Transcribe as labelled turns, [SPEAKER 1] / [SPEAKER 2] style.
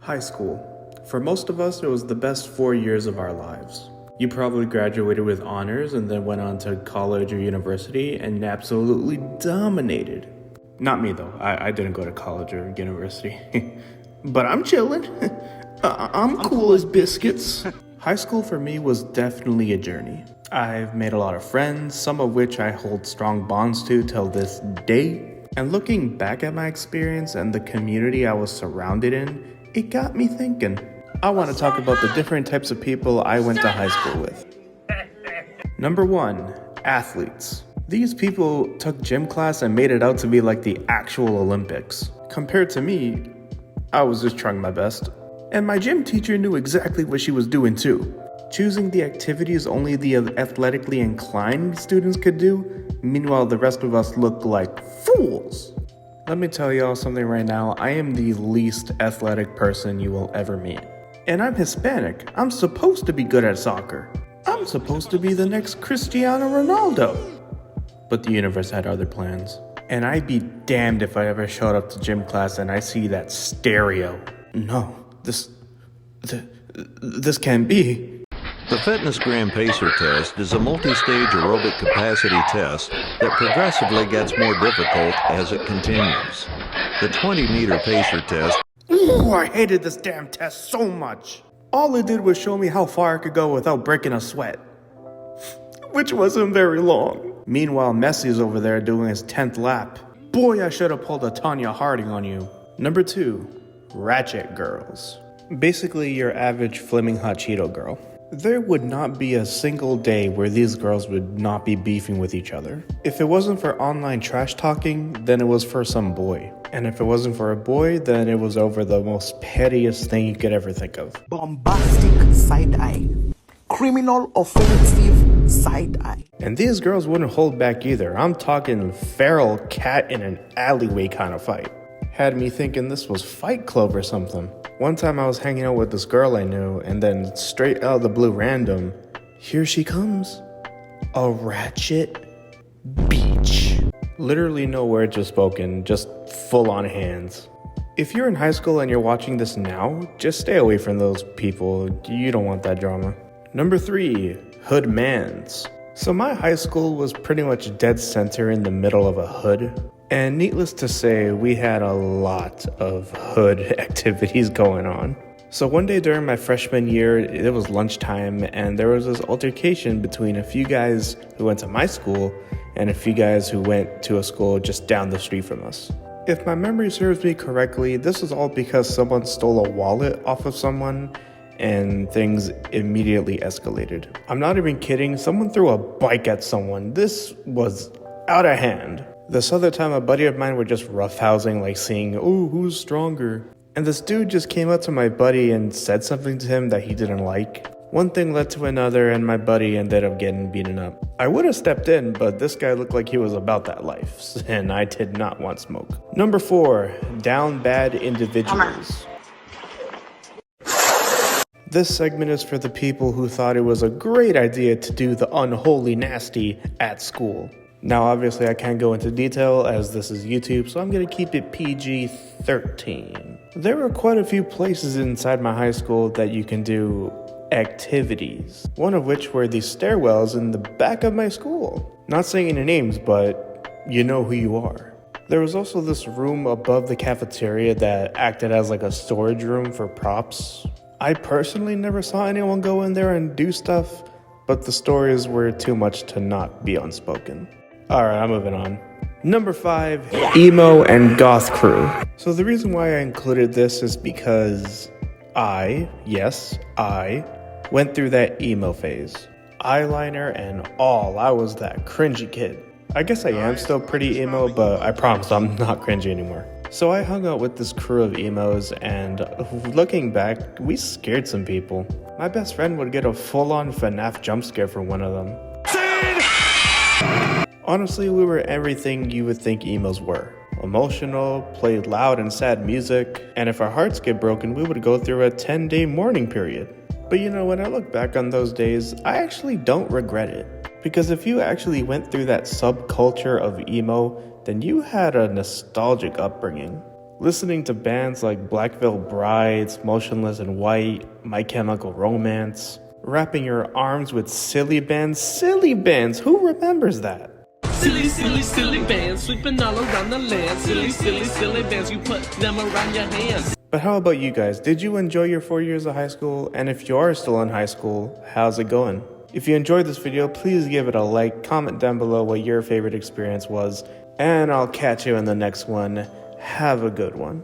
[SPEAKER 1] High school. For most of us, it was the best 4 years of our lives. You probably graduated with honors and then went on to college or university and absolutely dominated. Not me though, I didn't go to college or university. But I'm chilling. I'm cool as biscuits. High school for me was definitely a journey. I've made a lot of friends, some of which I hold strong bonds to till this day. And looking back at my experience and the community I was surrounded in, it got me thinking. I want to talk about the different types of people I went to high school with. Number 1, athletes. These people took gym class and made it out to be like the actual Olympics. Compared to me, I was just trying my best. And my gym teacher knew exactly what she was doing too. Choosing the activities only the athletically inclined students could do, meanwhile the rest of us looked like fools. Let me tell y'all something right now, I am the least athletic person you will ever meet. And I'm Hispanic. I'm supposed to be good at soccer. I'm supposed to be the next Cristiano Ronaldo. But the universe had other plans. And I'd be damned if I ever showed up to gym class and I see that stereo. No, this can't be.
[SPEAKER 2] The Fitness Gram Pacer test is a multi-stage aerobic capacity test that progressively gets more difficult as it continues. The 20-meter pacer test.
[SPEAKER 1] Ooh, I hated this damn test so much. All it did was show me how far I could go without breaking a sweat. Which wasn't very long. Meanwhile, Messi's over there doing his 10th lap. Boy, I should have pulled a Tanya Harding on you. Number 2, ratchet girls. Basically your average Flaming Hot Cheeto girl. There would not be a single day where these girls would not be beefing with each other. If it wasn't for online trash talking, then it was for some boy. And if it wasn't for a boy, then it was over the most pettiest thing you could ever think of.
[SPEAKER 3] Bombastic side-eye. Criminal offensive side-eye.
[SPEAKER 1] And these girls wouldn't hold back either. I'm talking feral cat in an alleyway kind of fight. Had me thinking this was Fight Club or something. One time I was hanging out with this girl I knew, and then straight out of the blue random, here she comes. A ratchet beach. Literally no words were spoken, just full on hands. If you're in high school and you're watching this now, just stay away from those people. You don't want that drama. Number 3, hood mans. So my high school was pretty much dead center in the middle of a hood. And needless to say, we had a lot of hood activities going on. So one day during my freshman year, it was lunchtime, and there was this altercation between a few guys who went to my school and a few guys who went to a school just down the street from us. If my memory serves me correctly, this was all because someone stole a wallet off of someone and things immediately escalated. I'm not even kidding, someone threw a bike at someone. This was out of hand. This other time, a buddy of mine were just roughhousing, like saying, "Oh, who's stronger?" And this dude just came up to my buddy and said something to him that he didn't like. One thing led to another, and my buddy ended up getting beaten up. I would have stepped in, but this guy looked like he was about that life, and I did not want smoke. Number 4, down bad individuals. This segment is for the people who thought it was a great idea to do the unholy nasty at school. Now, obviously, I can't go into detail as this is YouTube, so I'm going to keep it PG-13. There were quite a few places inside my high school that you can do activities, one of which were the stairwells in the back of my school. Not saying any names, but you know who you are. There was also this room above the cafeteria that acted as like a storage room for props. I personally never saw anyone go in there and do stuff, but the stories were too much to not be unspoken. Alright, I'm moving on. Number 5, emo and goth crew. So the reason why I included this is because I went through that emo phase. Eyeliner and all, I was that cringy kid. I guess I am still pretty emo, but I promise I'm not cringy anymore. So I hung out with this crew of emos, and looking back, we scared some people. My best friend would get a full-on FNAF jump scare from one of them. Honestly, we were everything you would think emos were. Emotional, played loud and sad music, and if our hearts get broken, we would go through a 10-day mourning period. But you know, when I look back on those days, I actually don't regret it. Because if you actually went through that subculture of emo, then you had a nostalgic upbringing. Listening to bands like Black Veil Brides, Motionless in White, My Chemical Romance. Wrapping your arms with silly bands. Silly bands, who remembers that?
[SPEAKER 4] Silly, silly, silly bands sweeping all around the land. Silly, silly, silly bands, you put them around your hands.
[SPEAKER 1] But how about you guys? Did you enjoy your 4 years of high school? And if you are still in high school, how's it going? If you enjoyed this video, please give it a like, comment down below what your favorite experience was, and I'll catch you in the next one. Have a good one.